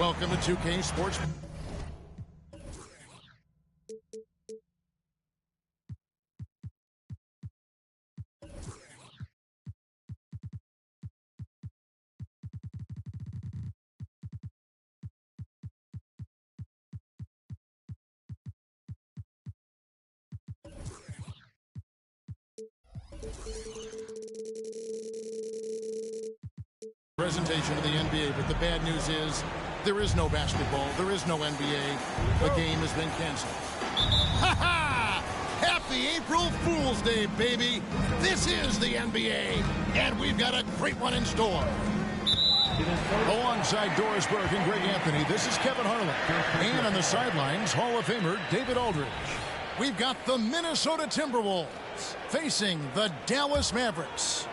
Welcome to 2K Sports. Presentation of the NBA, but the bad news is there is no basketball, there is no NBA. The game has been canceled. Ha ha! Happy April Fool's Day, baby! This is the NBA, and we've got a great one in store. Alongside Doris Burke and Greg Anthony, this is Kevin Harlan. And on the sidelines, Hall of Famer David Aldridge. We've got the Minnesota Timberwolves facing the Dallas Mavericks.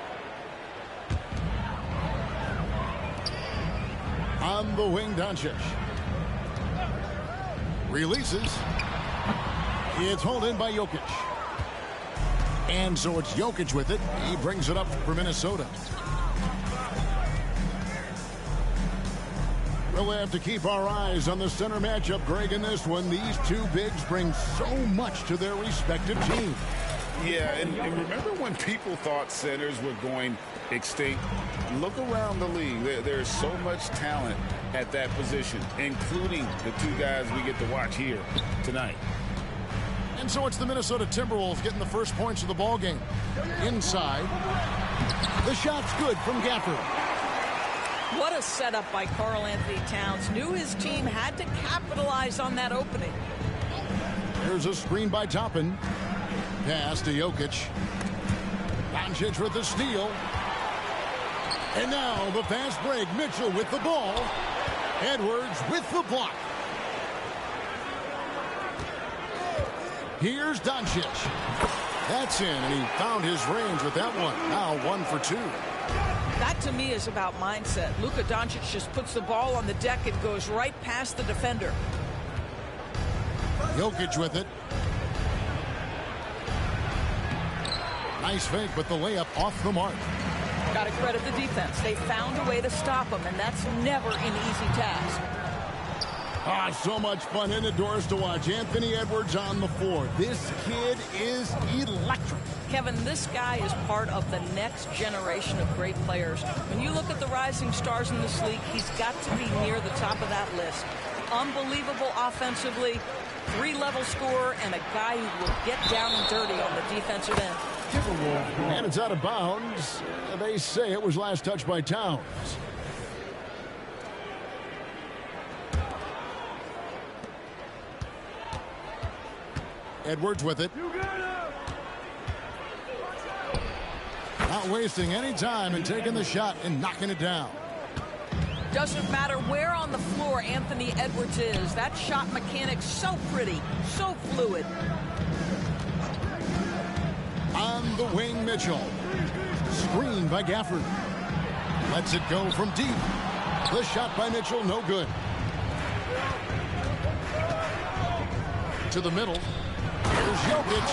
On the wing, Doncic. Releases. It's hauled in by Jokic. And so it's Jokic with it. He brings it up for Minnesota. We'll have to keep our eyes on the center matchup, Greg, in this one. These two bigs bring so much to their respective teams. Yeah, and remember when people thought centers were going extinct? Look around the league. There's so much talent at that position, including the two guys we get to watch here tonight. And so it's the Minnesota Timberwolves getting the first points of the ball game. Inside. The shot's good from Gafford. What a setup by Karl Anthony Towns. Knew his team had to capitalize on that opening. There's a screen by Toppin. Pass to Jokic. Doncic with the steal. And now the fast break. Mitchell with the ball. Edwards with the block. Here's Doncic. That's in, and he found his range with that one. Now 1 for 2. That, to me, is about mindset. Luka Doncic just puts the ball on the deck and goes right past the defender. Jokic with it. Nice fake, but the layup off the mark. Got to credit the defense. They found a way to stop him, and that's never an easy task. So much fun in the doors to watch. Anthony Edwards on the floor. This kid is electric. Kevin, this guy is part of the next generation of great players. When you look at the rising stars in this league, he's got to be near the top of that list. Unbelievable offensively, 3-level scorer, and a guy who will get down and dirty on the defensive end. And it's out of bounds. They say it was last touched by Towns. Edwards with it. Not wasting any time and taking the shot and knocking it down. Doesn't matter where on the floor Anthony Edwards is. That shot mechanic's so pretty, so fluid. On the wing, Mitchell. Screen by Gafford. Lets it go from deep. The shot by Mitchell, no good. To the middle. Here's Jokic.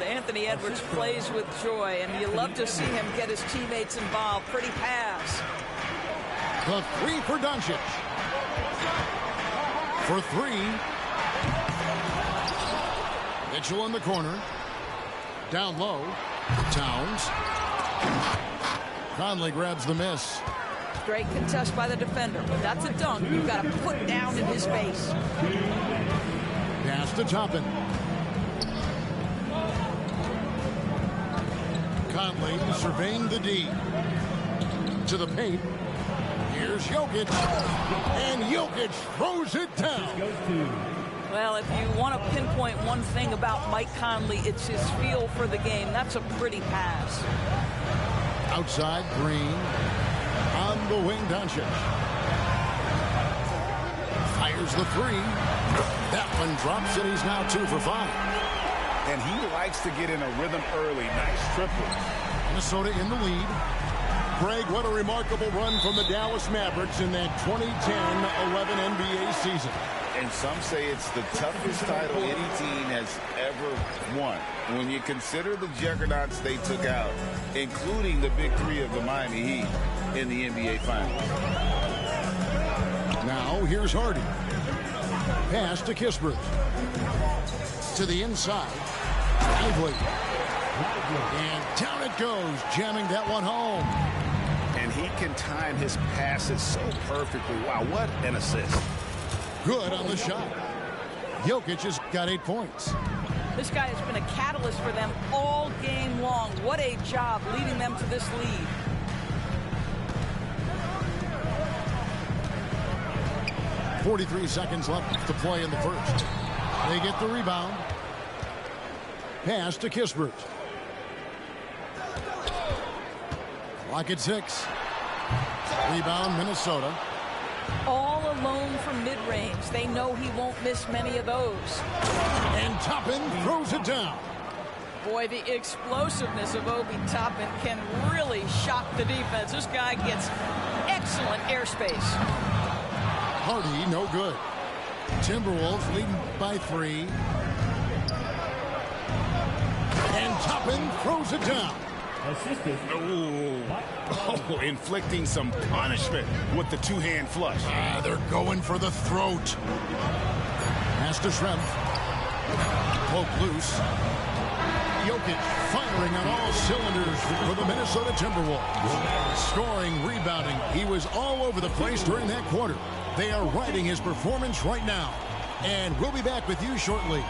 Anthony Edwards plays with joy, and you love to see him get his teammates involved. Pretty pass. The three for Doncic. For three. Mitchell in the corner. Down low. Towns. Conley grabs the miss. Great contest by the defender. But that's a dunk you've got to put down in his face. Pass to Toppin. Conley surveying the D. To the paint. Here's Jokic. And Jokic throws it down. Well, if you want to pinpoint one thing about Mike Conley, it's his feel for the game. That's a pretty pass. Outside, Green. On the wing, Doncic. Fires the three. That one drops, and he's now 2 for 5. And he likes to get in a rhythm early. Nice triple. Minnesota in the lead. Greg, what a remarkable run from the Dallas Mavericks in that 2010-11 NBA season. And some say it's the toughest title any team has ever won. When you consider the juggernauts they took out, including the big three of the Miami Heat in the NBA Finals. Now here's Hardy. Pass to Kispert. To the inside. Lively. And down it goes, jamming that one home. And he can time his passes so perfectly. Wow, what an assist. Good on the shot. Jokic has got 8 points. This guy has been a catalyst for them all game long. What a job leading them to this lead. .43 seconds left to play in the first. They get the rebound. Pass to Kispert. Clock at 6. Rebound, Minnesota. All alone from mid-range. They know he won't miss many of those. And Toppin throws it down. Boy, the explosiveness of Obi Toppin can really shock the defense. This guy gets excellent airspace. Hardy, no good. Timberwolves leading by 3. And Toppin throws it down. Oh, inflicting some punishment with the two-hand flush. They're going for the throat. Pass to Schrempf. Poke loose. Jokic firing on all cylinders for the Minnesota Timberwolves. Scoring, rebounding. He was all over the place during that quarter. They are riding his performance right now. And we'll be back with you shortly.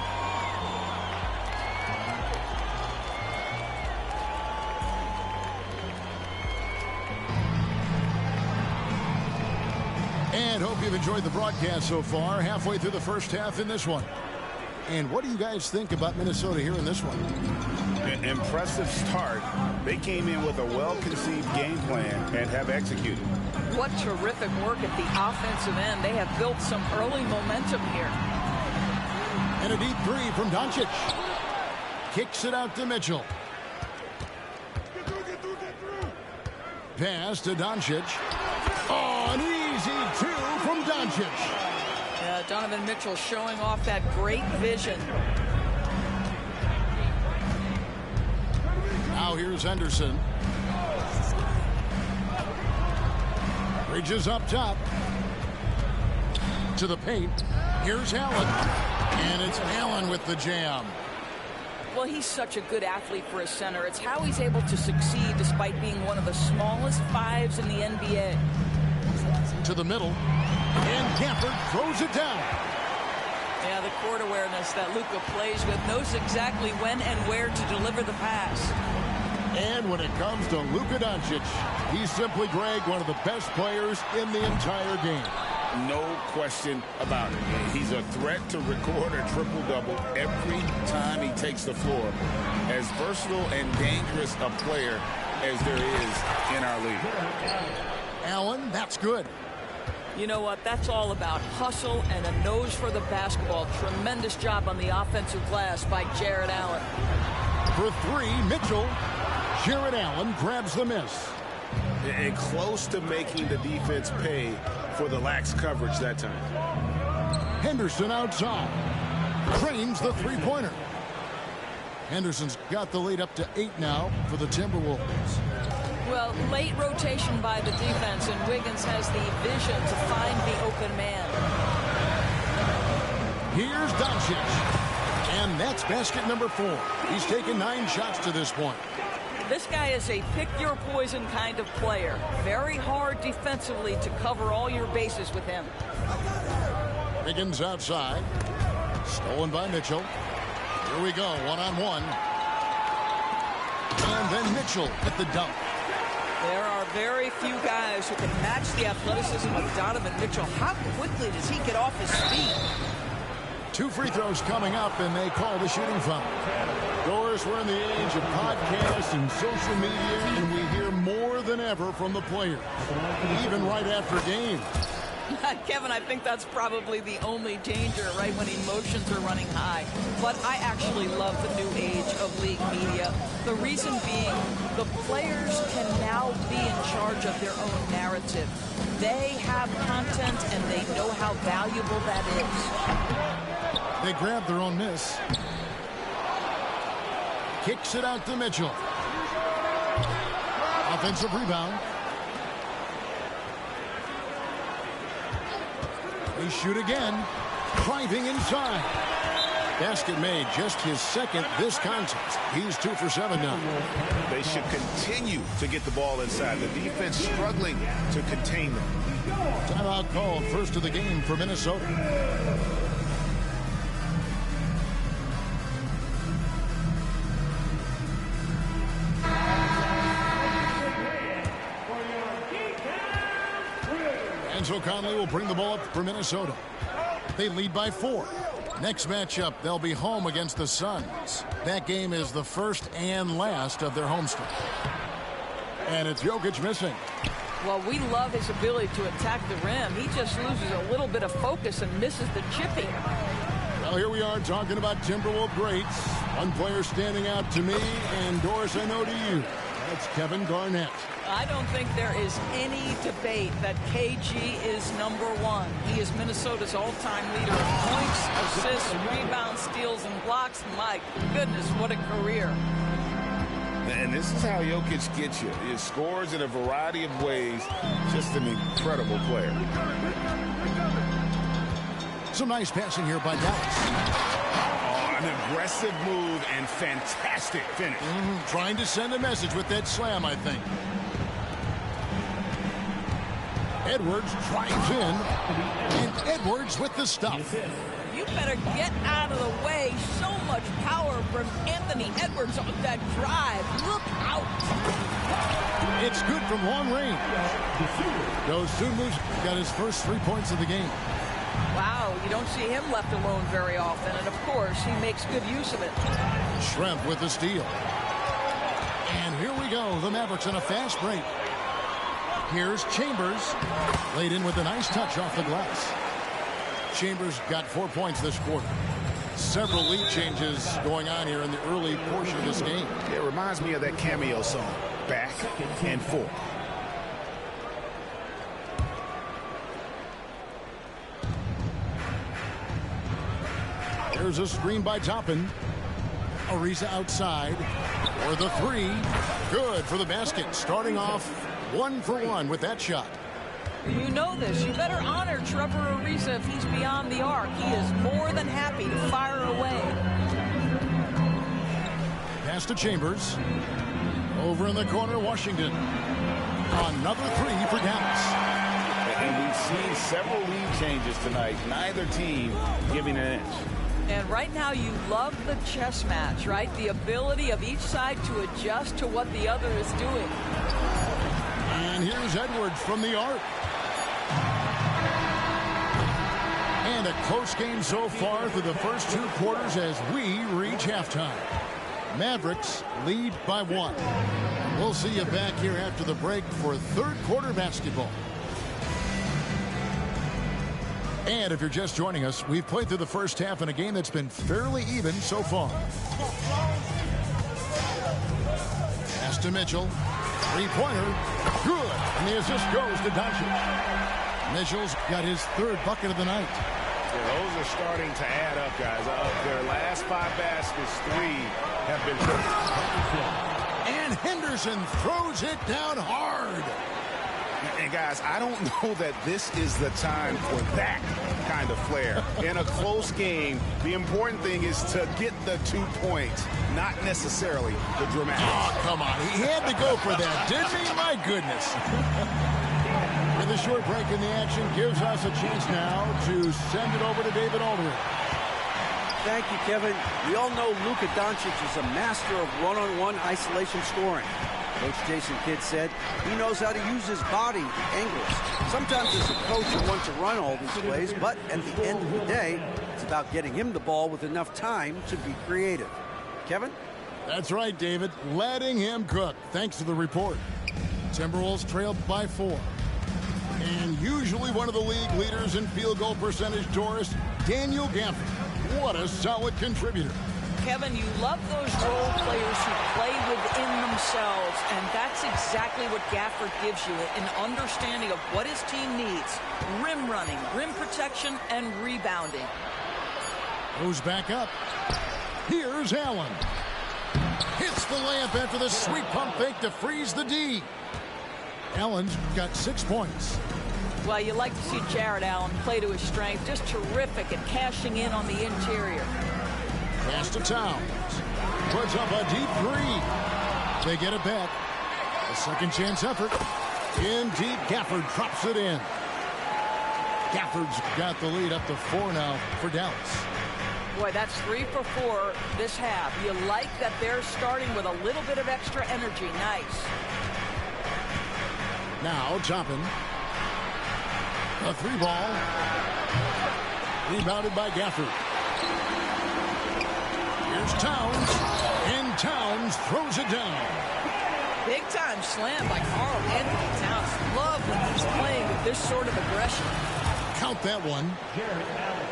And hope you've enjoyed the broadcast so far. Halfway through the first half in this one. And what do you guys think about Minnesota here in this one? An impressive start. They came in with a well-conceived game plan and have executed. What terrific work at the offensive end. They have built some early momentum here. And a deep 3 from Doncic. Kicks it out to Mitchell. Pass to Doncic. Oh, an easy 2 from Doncic. Yeah, Donovan Mitchell showing off that great vision. Now here's Henderson. Reaches up top. To the paint. Here's Allen. And it's Allen with the jam. Well, he's such a good athlete for a center. It's how he's able to succeed despite being one of the smallest 5s in the NBA. To the middle. And Gafford throws it down. Yeah, the court awareness that Luka plays with, knows exactly when and where to deliver the pass. And when it comes to Luka Doncic, he's simply, Greg, one of the best players in the entire game. No question about it. He's a threat to record a triple-double every time he takes the floor. As versatile and dangerous a player as there is in our league. Allen, that's good. You know what? That's all about hustle and a nose for the basketball. Tremendous job on the offensive glass by Jared Allen. For 3, Mitchell. Jared Allen grabs the miss. And close to making the defense pay for the lax coverage that time. Henderson outside. Trains the three-pointer. Henderson's got the lead up to 8 now for the Timberwolves. Well, late rotation by the defense, and Wiggins has the vision to find the open man. Here's Doncic. And that's basket number 4. He's taken 9 shots to this point. This guy is a pick-your-poison kind of player. Very hard defensively to cover all your bases with him. Wiggins outside. Stolen by Mitchell. Here we go, one-on-one. And then Mitchell at the dunk. There are very few guys who can match the athleticism of Donovan Mitchell. How quickly does he get off his feet? 2 free throws coming up, and they call the shooting foul. Doris, we're in the age of podcasts and social media, and we hear more than ever from the players, even right after games. Kevin, I think that's probably the only danger, right, when emotions are running high. But I actually love the new age of league media. The reason being, the players can now be in charge of their own narrative. They have content, and they know how valuable that is. They grab their own miss. Kicks it out to Mitchell. Offensive rebound. They shoot again. Driving inside. Basket made, just his second this contest. He's 2 for 7 now. They should continue to get the ball inside. The defense struggling to contain them. Timeout called, first of the game for Minnesota. Enzo Conley will bring the ball up for Minnesota. They lead by 4. Next matchup, they'll be home against the Suns. That game is the first and last of their homestand. And it's Jokic missing. Well, we love his ability to attack the rim. He just loses a little bit of focus and misses the chipping. Well, here we are talking about Timberwolves greats. One player standing out to me, and Doris, I know to you. That's Kevin Garnett. I don't think there is any debate that KG is #1. He is Minnesota's all-time leader in points, assists, rebounds, steals, and blocks. My goodness, what a career. And this is how Jokic gets you. He scores in a variety of ways. Just an incredible player. Some nice passing here by Dallas. An aggressive move and fantastic finish. Trying to send a message with that slam, I think. Edwards drives in, and Edwards with the stuff. You better get out of the way. So much power from Anthony Edwards on that drive. Look out. It's good from long range. Dosunmu's got his first 3 points of the game. Wow, you don't see him left alone very often, and of course, he makes good use of it. Schrempf with the steal. And here we go, the Mavericks on a fast break. Here's Chambers, laid in with a nice touch off the glass. Chambers got 4 points this quarter. Several lead changes going on here in the early portion of this game. It reminds me of that cameo song, Back and Forth. There's a screen by Toppin. Ariza outside for the 3. Good for the basket. Starting off 1 for 1 with that shot. You know this. You better honor Trevor Ariza if he's beyond the arc. He is more than happy to fire away. Pass to Chambers. Over in the corner, Washington. Another 3 for Dallas. And we've seen several lead changes tonight. Neither team giving an inch. And right now you love the chess match, right? The ability of each side to adjust to what the other is doing. And here's Edwards from the arc. And a close game so far through the first 2 quarters as we reach halftime. Mavericks lead by 1. We'll see you back here after the break for third quarter basketball. And if you're just joining us, we've played through the first half in a game that's been fairly even so far. Pass to Mitchell. 3-pointer. Good. And the assist goes to Doncic. Mitchell's got his 3rd bucket of the night. Yeah, those are starting to add up, guys. Of their last 5 baskets, 3 have been good. And Henderson throws it down hard. And guys, I don't know that this is the time for that kind of flair. In a close game, the important thing is to get the 2 points, not necessarily the dramatic. Oh, come on. He had to go for that, didn't he? My goodness. And the short break in the action gives us a chance now to send it over to David Aldridge. Thank you, Kevin. We all know Luka Doncic is a master of one-on-one isolation scoring. Coach Jason Kidd said he knows how to use his body angles. Sometimes as a coach you want to run all these plays, but at the end of the day, it's about getting him the ball with enough time to be creative. Kevin? That's right, David. Letting him cook. Thanks to the report. Timberwolves trailed by 4. And usually one of the league leaders in field goal percentage, Doris, Daniel Gafford. What a solid contributor. Kevin, you love those role players who play within themselves, and that's exactly what Gafford gives you, an understanding of what his team needs. Rim running, rim protection, and rebounding. Goes back up. Here's Allen. Hits the layup after the sweet pump fake to freeze the D. Allen's got 6 points. Well, you like to see Jared Allen play to his strength. Just terrific at cashing in on the interior. Pass to Towns. Puts up a deep three. They get it back. A second chance effort. In deep, Gafford drops it in. Gafford's got the lead up to 4 now for Dallas. Boy, that's 3 for 4 this half. You like that they're starting with a little bit of extra energy. Nice. Now Toppin. A 3-ball. Rebounded by Gafford. Here's Towns. And Towns throws it down. Big time slam by Carl Anthony Towns. Love when he's playing with this sort of aggression. Count that one.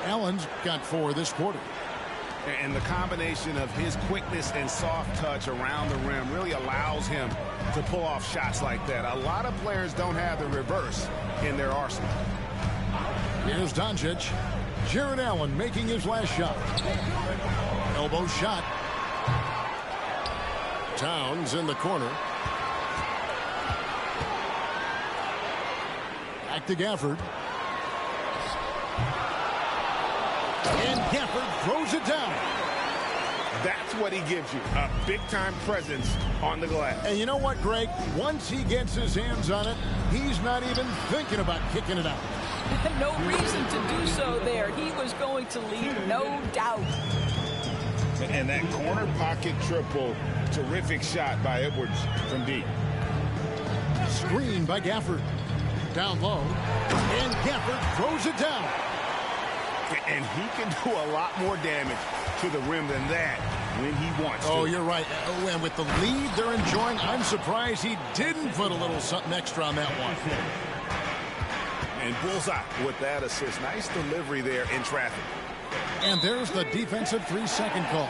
Allen's got 4 this quarter. And the combination of his quickness and soft touch around the rim really allows him to pull off shots like that. A lot of players don't have the reverse in their arsenal. Here's Doncic. Jared Allen making his last shot. Elbow shot. Towns in the corner. Back to Gafford. And Gafford throws it down. That's what he gives you, a big-time presence on the glass. And you know what, Greg? Once he gets his hands on it, he's not even thinking about kicking it out. No reason to do so there. He was going to lead, no doubt. And that corner pocket triple, terrific shot by Edwards from deep. Screen by Gafford. Down low. And Gafford throws it down. And he can do a lot more damage to the rim than that when he wants to. Oh, you're right. Oh, and with the lead they're enjoying, I'm surprised he didn't put a little something extra on that one. And bullseye with that assist. Nice delivery there in traffic. And there's the defensive 3-second call.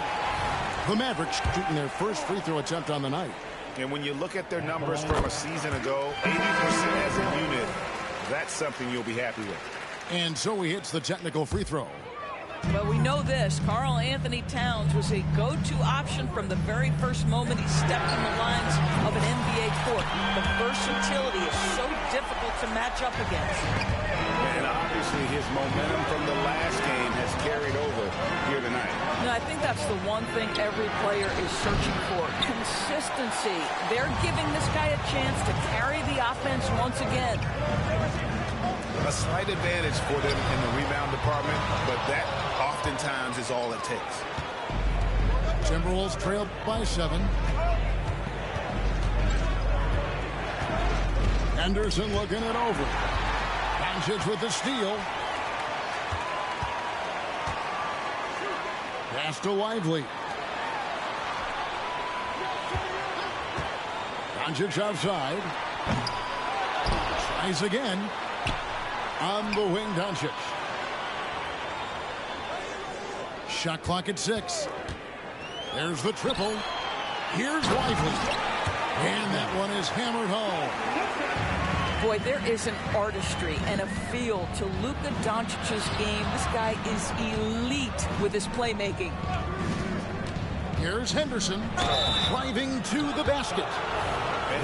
The Mavericks shooting their first free throw attempt on the night. And when you look at their numbers from a season ago, 80% as a unit, that's something you'll be happy with. And so he hits the technical free throw. Well, we know this. Carl Anthony Towns was a go-to option from the very first moment he stepped in the lines of an NBA court. The versatility is so difficult to match up against. And obviously his momentum from the last game has carried over here tonight. No, I think that's the one thing every player is searching for. Consistency. They're giving this guy a chance to carry the offense once again. A slight advantage for them in the rebound department, but that oftentimes is all it takes. Timberwolves trailed by 7. Anderson looking it over. Doncic with the steal. Pass to Lively. Doncic outside. Tries again. On the wing, Doncic. Shot clock at 6. There's the triple. Here's Lively. And that one is hammered home. Boy, there is an artistry and a feel to Luka Doncic's game. This guy is elite with his playmaking. Here's Henderson driving to the basket.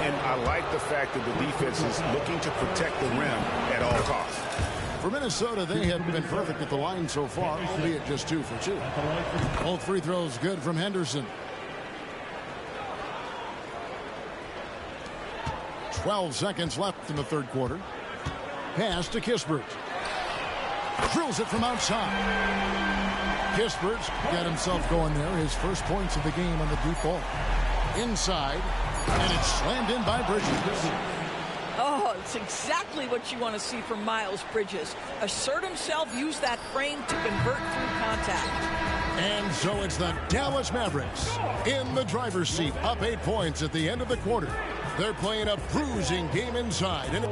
And I like the fact that the defense is looking to protect the rim at all costs. For Minnesota, they have been perfect at the line so far, albeit just 2 for 2. Both free throws good from Henderson. 12 seconds left in the third quarter. Pass to Kispert. Drills it from outside. Kispert's got himself going there. His first points of the game on the deep ball. Inside. And it's slammed in by Bridges. Oh, it's exactly what you want to see from Miles Bridges. Assert himself, use that frame to convert through contact. And so it's the Dallas Mavericks in the driver's seat, up 8 points at the end of the quarter. They're playing a bruising game inside. And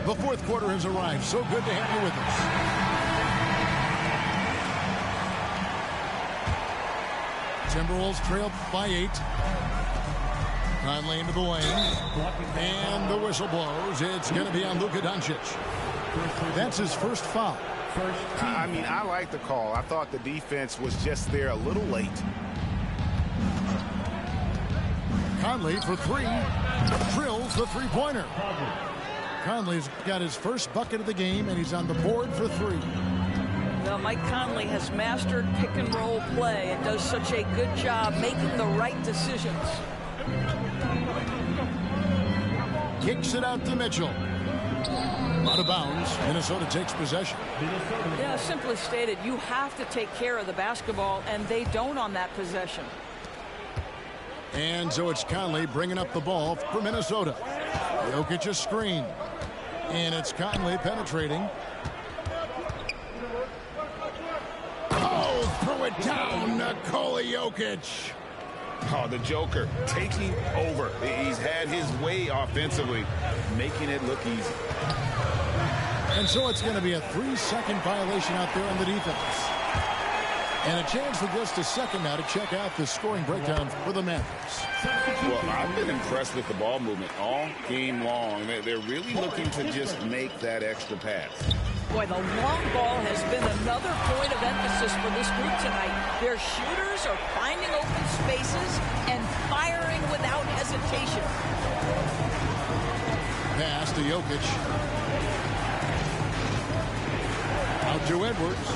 the fourth quarter has arrived. So good to have you with us. Timberwolves trailed by 8. Conley into the lane. And the whistle blows. It's going to be on Luka Doncic. That's his first foul. I mean, I like the call. I thought the defense was just there a little late. Conley for three. Drills the three-pointer. Conley's got his first bucket of the game, and he's on the board for three. Well, Mike Conley has mastered pick-and-roll play and does such a good job making the right decisions. Kicks it out to Mitchell. Out of bounds. Minnesota takes possession. Yeah, simply stated, you have to take care of the basketball, and they don't on that possession. And so it's Conley bringing up the ball for Minnesota. Jokic a screen. And it's Conley penetrating. Oh, throw it down, Nikola Jokic. Oh, the Joker taking over. He's had his way offensively, making it look easy. And so it's going to be a 3-second violation out there on the defense. And a chance for just a second now to check out the scoring breakdown for the Mavericks. Well, I've been impressed with the ball movement all game long. They're really looking to just make that extra pass. Boy, the long ball has been another point of emphasis for this group tonight. Their shooters are finding open spaces and firing without hesitation. Pass to Jokic. Out to Edwards.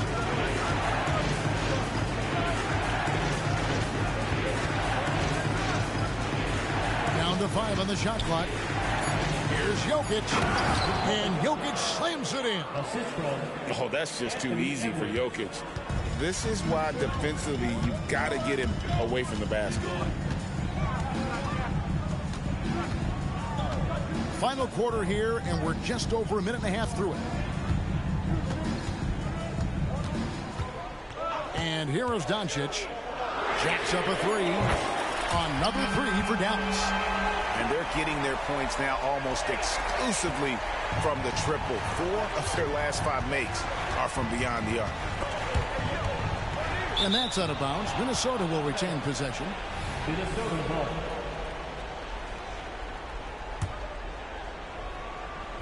Down to 5 on the shot clock. Here's Jokic. And Jokic slams it in. Oh, that's just too easy for Jokic. This is why defensively you've got to get him away from the basket. Final quarter here, and we're just over a minute and a half through it. And here is Doncic. Jacks up a three. Another three for Dallas. And they're getting their points now almost exclusively from the triple. 4 of their last 5 makes are from beyond the arc. And that's out of bounds. Minnesota will retain possession. Minnesota ball.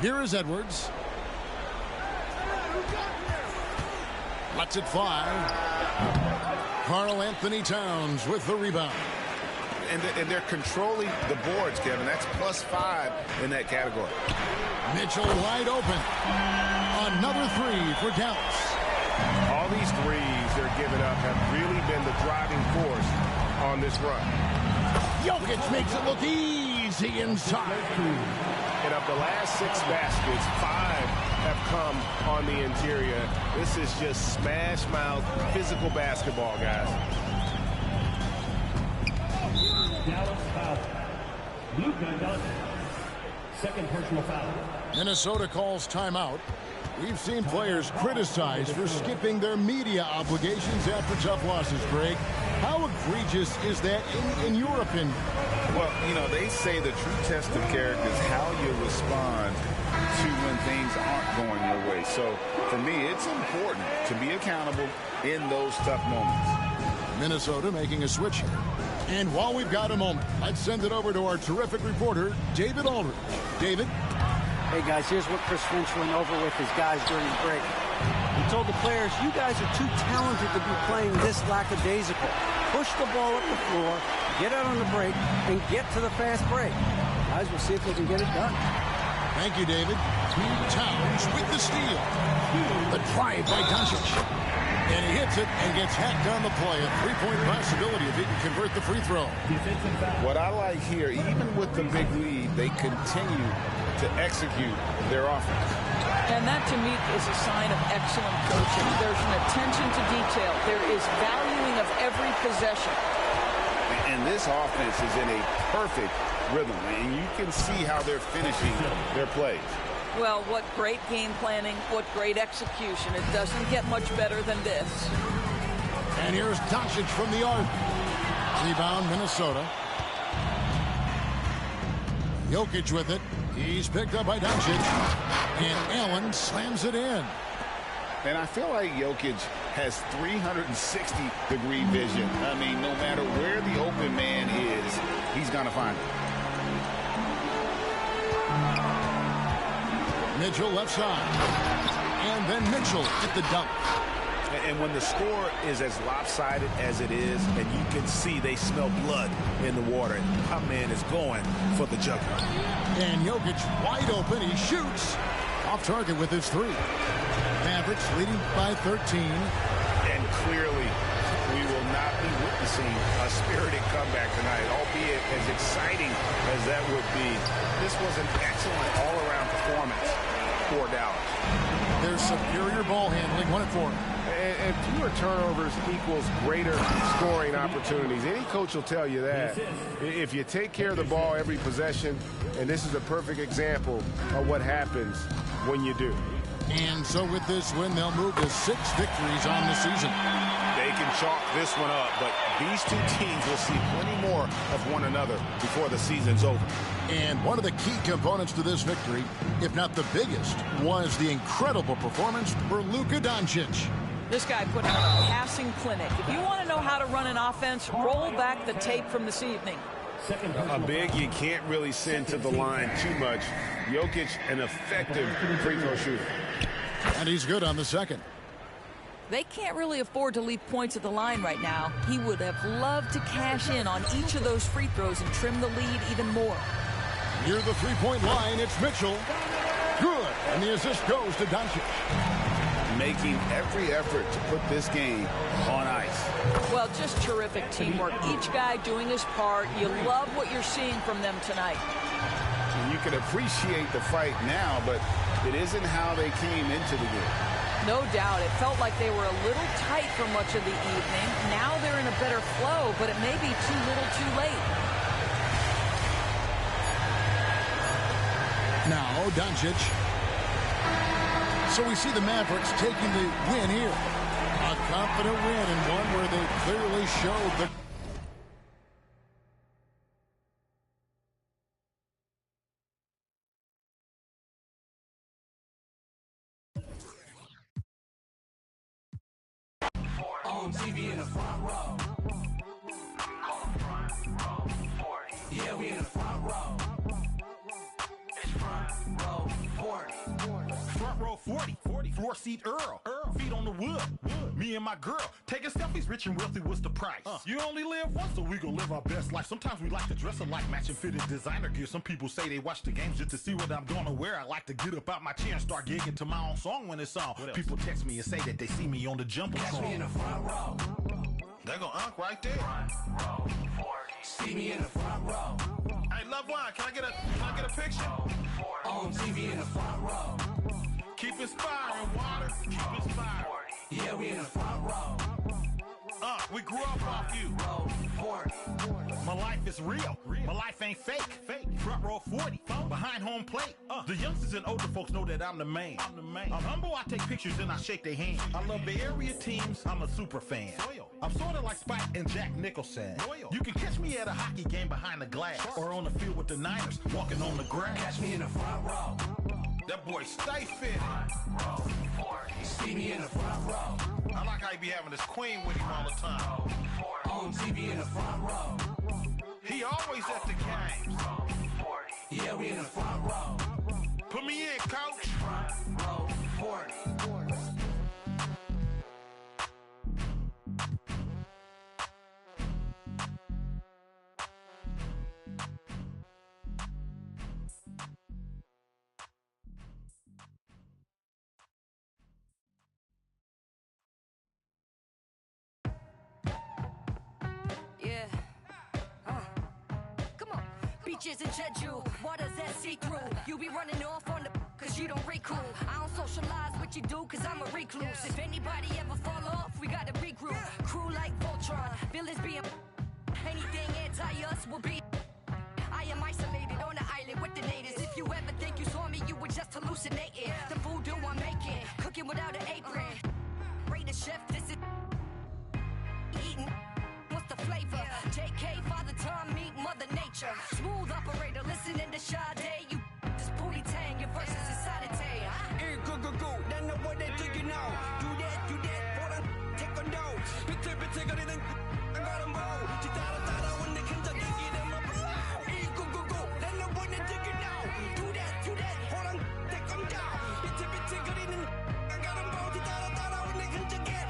Here is Edwards. Lets it fly. Karl Anthony Towns with the rebound. And they're controlling the boards, Kevin. That's +5 in that category. Mitchell wide open. Another three for Dallas. All these threes they're giving up have really been the driving force on this run. Jokic makes it look easy inside. And of the last 6 baskets, 5 have come on the interior. This is just smash mouth physical basketball, guys. Dallas foul. Luka Doncic. Second personal foul. Minnesota calls timeout. We've seen players criticized for skipping their media obligations after tough losses, Greg. How egregious is that in your opinion? Well, you know, they say the true test of character is how you respond to when things aren't going your way. So, for me, it's important to be accountable in those tough moments. Minnesota making a switch here. And while we've got a moment, let's send it over to our terrific reporter, David Aldridge. David? Hey, guys, here's what Chris Finch went over with his guys during the break. He told the players, you guys are too talented to be playing this lackadaisical. Push the ball up the floor, get out on the break, and get to the fast break. Guys, we'll see if they can get it done. Thank you, David. Towns with the steal. The drive by Doncic. And he hits it and gets hacked on the play. A three-point possibility if he can convert the free throw. What I like here, even with the big lead, they continue to execute their offense. And that, to me, is a sign of excellent coaching. There's an attention to detail. There is valuing of every possession. And this offense is in a perfect rhythm, and you can see how they're finishing their plays. Well, what great game planning, what great execution. It doesn't get much better than this. And here's Doncic from the arc. Rebound, Minnesota. Jokic with it. He's picked up by Doncic. And Allen slams it in. And I feel like Jokic has 360-degree vision. I mean, no matter where the open man is, he's going to find it. Mitchell left side. And then Mitchell at the dunk. And when the score is as lopsided as it is, and you can see they smell blood in the water, my man is going for the jugular. And Jokic wide open. He shoots off target with his three. Mavericks leading by 13. And clearly, we will not be witnessing a spirited comeback tonight, albeit as exciting as that would be. This was an excellent all-around performance for Dallas. Their superior ball handling, 1 and 4. And fewer turnovers equals greater scoring opportunities. Any coach will tell you that. If you take care of the ball every possession, and this is a perfect example of what happens when you do. And so with this win, they'll move to 6 victories on the season. They can chalk this one up, but these two teams will see plenty more of one another before the season's over. And one of the key components to this victory, if not the biggest, was the incredible performance for Luka Doncic. This guy put on a passing clinic. If you want to know how to run an offense, roll back the tape from this evening. A big you can't really send to the line too much. Jokic, an effective free throw shooter. And he's good on the second. They can't really afford to leave points at the line right now. He would have loved to cash in on each of those free throws and trim the lead even more. Near the three-point line, it's Mitchell. Good. And the assist goes to Doncic. Making every effort to put this game on ice. Well, just terrific teamwork. Each guy doing his part. You love what you're seeing from them tonight. And you can appreciate the fight now, but it isn't how they came into the game. No doubt. It felt like they were a little tight for much of the evening. Now they're in a better flow, but it may be too little too late. Now, Doncic. So we see the Mavericks taking the win here. A confident win and one where they clearly showed the... On TV in the front row. Yeah, we in the front row. It's front row 40. Front row 40, floor seat Earl, feet on the wood. Me and my girl taking selfies, rich and wealthy, what's the price? You only live once, so we gon' live our best life. Sometimes we like to dress alike, matching fitted designer gear. Some people say they watch the games just to see what I'm gonna wear. I like to get up out my chair and start gigging to my own song when it's on. People text me and say that they see me on the Catch me in the jumbotron. front row. They gon' unk right there. Front row 40. See me in the front row. Hey, loved one, can I get a picture? On TV in the front row. Keep inspiring, water. Keep inspiring. Yeah, we in the front row. We grew up off you. Row 40. My life is real. My life ain't fake. Front row 40. Behind home plate. The youngsters and older folks know that I'm the man. I'm humble, I take pictures and I shake their hands. I love Bay Area teams, I'm a super fan. I'm sort of like Spike and Jack Nicholson. You can catch me at a hockey game behind the glass. Or on the field with the Niners, walking on the grass. Catch me in the front row. That boy stay fit. Row 40. See me in the front row. I like how he be having his queen with him all the time. On TV in the front row. He always at the games. Yeah, we in the front row. Put me in, coach. Front row 40. Yeah. Come on. Beaches in Jeju, waters that see through. You be running off on the cause you don't recool. I don't socialize what you do cause I'm a recluse. If anybody ever fall off, we gotta regroup. Crew like Voltron, villains being anything anti-us will be. I am isolated on the island with the natives. If you ever think you saw me, you were just hallucinating. The voodoo I'm making, cooking without an apron. Rate the chef, this is eating. What's the flavor? JK, Father Time, meet Mother Nature. Smooth operator, listening to Sade. You this booty tang, your verses is sanity. Hey, go, then the what they taking out. Do that, for the take on down. Bitter, got it and got them bow. Chitara, when they can just get them up. Hey, go, then the what they taking out. Do that, hold on, take them down. Bitter, got it and got them bow. Chitara, when they can just get.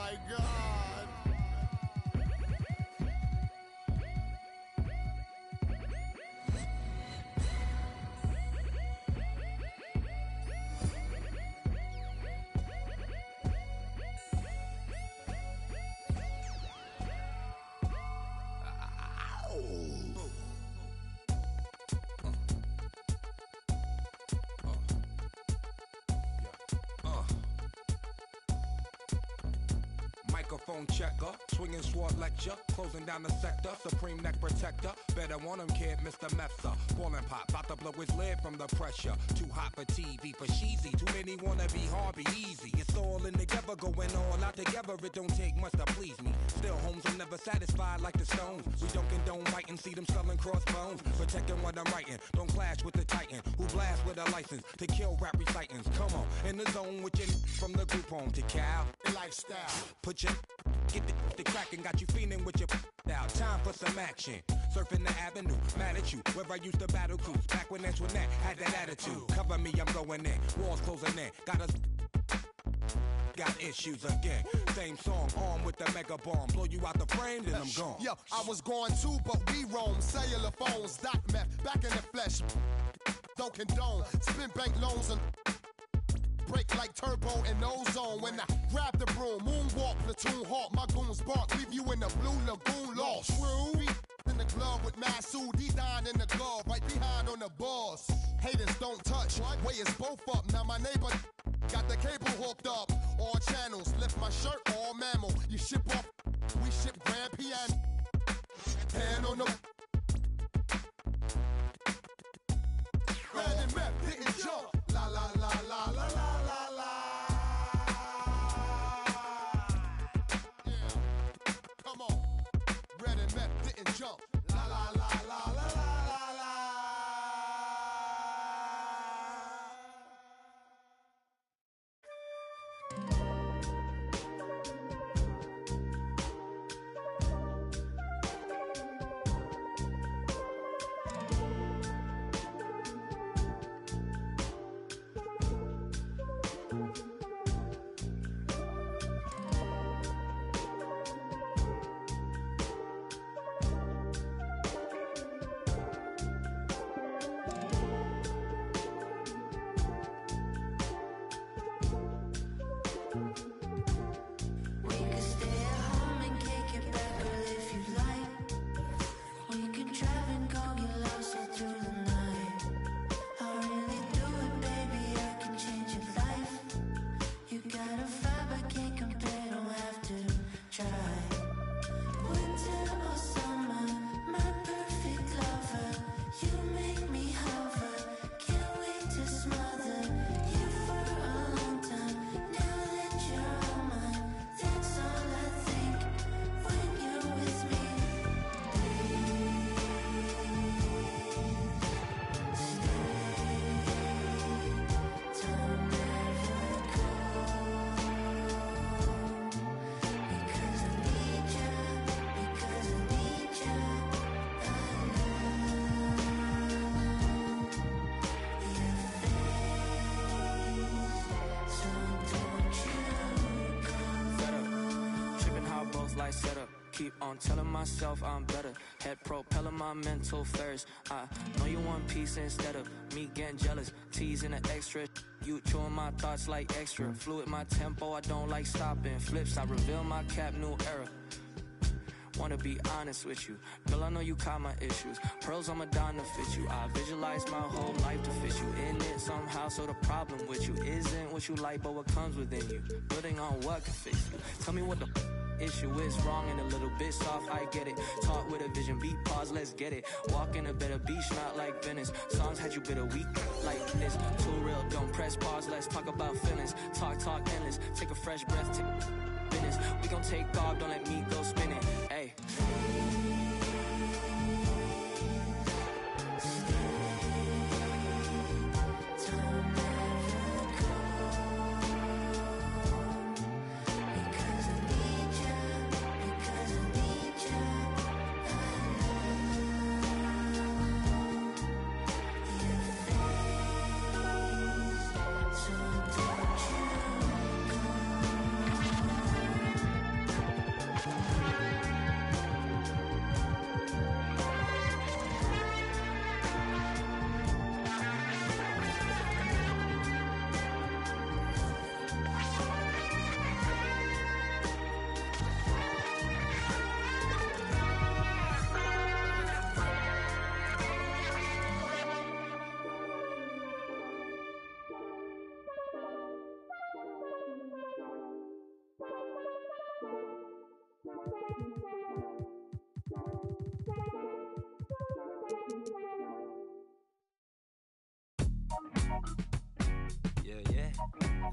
my God. Microphone checker, swinging sword lecture, closing down the sector, supreme neck protector. Better want him, kid, Mr. Mepsa. Ballin' pop, bout to blow his lid from the pressure. Too hot for TV, for cheesy. Too many wanna be hard, be easy. It's all in together, going all out together. It don't take much to please me. Still, homes, I'm never satisfied like the Stones. We don't condone writing, see them selling crossbones. Protecting what I'm writing, don't clash with the Titan who blast with a license to kill rap recitants. Come on, in the zone with your from the group home to Cal. Lifestyle. Put your get the crackin', got you feeling with your out. Time for some action. Surfing the avenue, mad at you. Where I used to battle cruise. Back when Antoinette had that attitude. Cover me, I'm going in. Walls closing in. Got us. Got issues again. Same song, armed with the mega bomb. Blow you out the frame, then I'm gone. Yo, I was going too, but we roam. Cellular phones, doc meth, back in the flesh. Don't condone. Spin bank loans and break like turbo and ozone. When I grab the broom, moonwalk, platoon hawk, my goons bark, leave you in the blue lagoon lost. True. In the glove with Masood, he dying in the glove, right behind on the boss. Haters don't touch, way is both up. Now my neighbor got the cable hooked up. All channels, lift my shirt, all mammal. You ship off, we ship grand piano. Hand on the Red and Mep didn't jump. La la la la la la la la. Yeah, come on. Red and Mep didn't jump. La la la la la la la la. Keep on telling myself I'm better. Head propelling my mental first. I know you want peace instead of me getting jealous. Teasing the extra. You chewing my thoughts like extra. Fluid my tempo, I don't like stopping. Flips, I reveal my cap, new era. Wanna be honest with you, girl, I know you caught my issues. Pearls on my dime to fit you. I visualize my whole life to fit you in it somehow. So the problem with you isn't what you like, but what comes within you. Building on what can fix you. Tell me what the issue is wrong and a little bit soft, I get it. Talk with a vision, beat, pause, let's get it. Walk in a better beach, not like Venice. Songs had you bitter weak like this. Too real, don't press pause, let's talk about feelings. Talk endless, take a fresh breath, take business. We gon' take off, don't let me go spinning. Hey.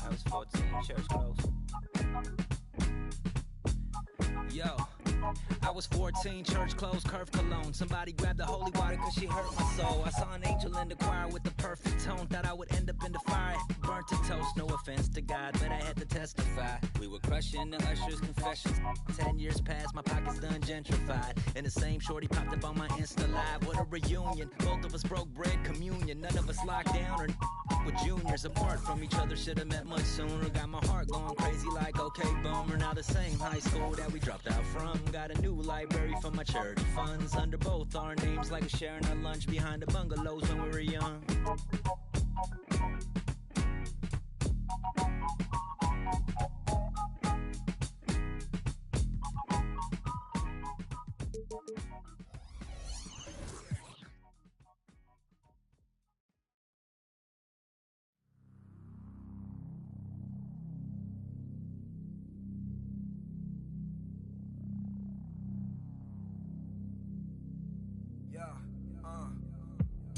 I was 14, church closed. Yo, I was 14, church closed, curve cologne. Somebody grabbed the holy water cause she hurt my soul. I saw an angel in the choir with the perfect tone. Thought I would end up in the fire, burnt to toast. No offense to God, but I had to testify. We were crushing the ushers' confessions. 10 years passed, my pockets done gentrified. And the same shorty popped up on my Insta Live. What a reunion, both of us broke bread communion. None of us locked down or with juniors apart from each other. Should've met much sooner. Got my heart going crazy like okay boomer. Now the same high school that we dropped out from. Got a new library for my charity funds. Under both our names like we're sharing our lunch behind the bungalows when we were young.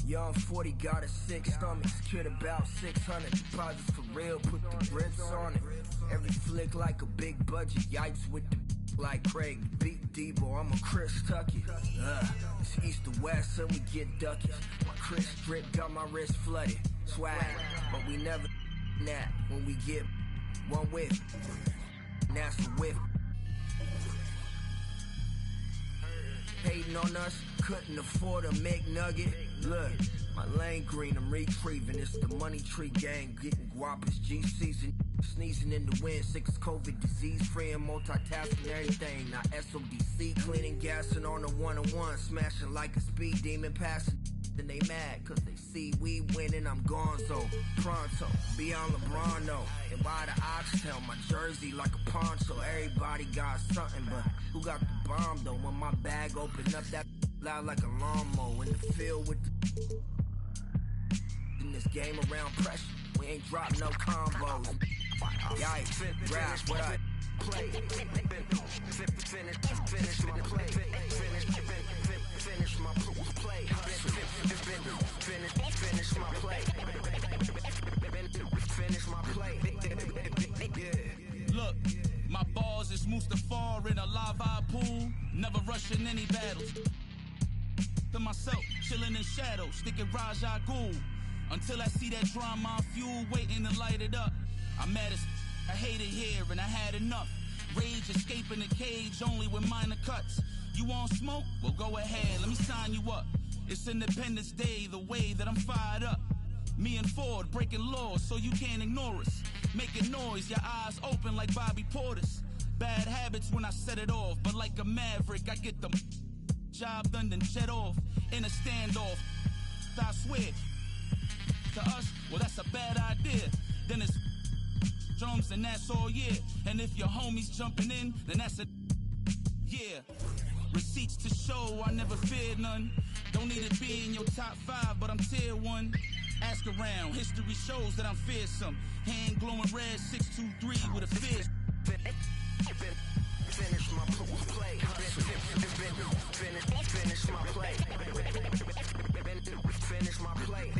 Young 40 got a sick stomach, kid about 600 deposits for real, put the grips on it. Every flick like a big budget, yikes with the like Craig, beat Debo, I'm a Chris Tucky. It's east to west and we get duckies. My Chris drip got my wrist flooded, swag, but we never nap when we get one whiff. That's a whiff. Hating on us, couldn't afford a McNugget. Look, my lane green, I'm retrieving. It's the money tree gang, getting guapas, G season. Sneezing in the wind, 6 COVID, disease free and multitasking everything. Now SODC, cleaning, gassing on the 101, smashing like a speed demon, passing. Then they mad, cause they see we winning, I'm gonzo. Pronto, beyond LeBron, no. And by the oxtail, my jersey like a poncho. Everybody got something, but who got the bomb though? When my bag opened up, that loud like a lawnmower. In the field with the in this game around pressure, we ain't drop no combos. Yikes, rap, what I play. Finish my play. Finish my play. Finish my play. Finish my play. Look, my balls is Mustafar in a lava pool. Never rushing any battles. To myself, chilling in shadows, sticking Raja Ghul. Until I see that drama fuel waiting to light it up. I'm mad as I hate it here and I had enough. Rage escaping the cage only with minor cuts. You want smoke? Well, go ahead, let me sign you up. It's Independence Day, the way that I'm fired up. Me and Ford breaking laws so you can't ignore us. Making noise, your eyes open like Bobby Portis. Bad habits when I set it off, but like a maverick, I get the job done then jet off in a standoff. I swear, to us, well, that's a bad idea. Then it's drums and that's all, yeah. And if your homies jumping in, then that's a yeah. Receipts to show I never feared none. Don't need to be in your top 5, but I'm tier 1. Ask around, history shows that I'm fearsome. Hand glowing red, 623 with a fist. Finish my play. Finish my play. Finish my play.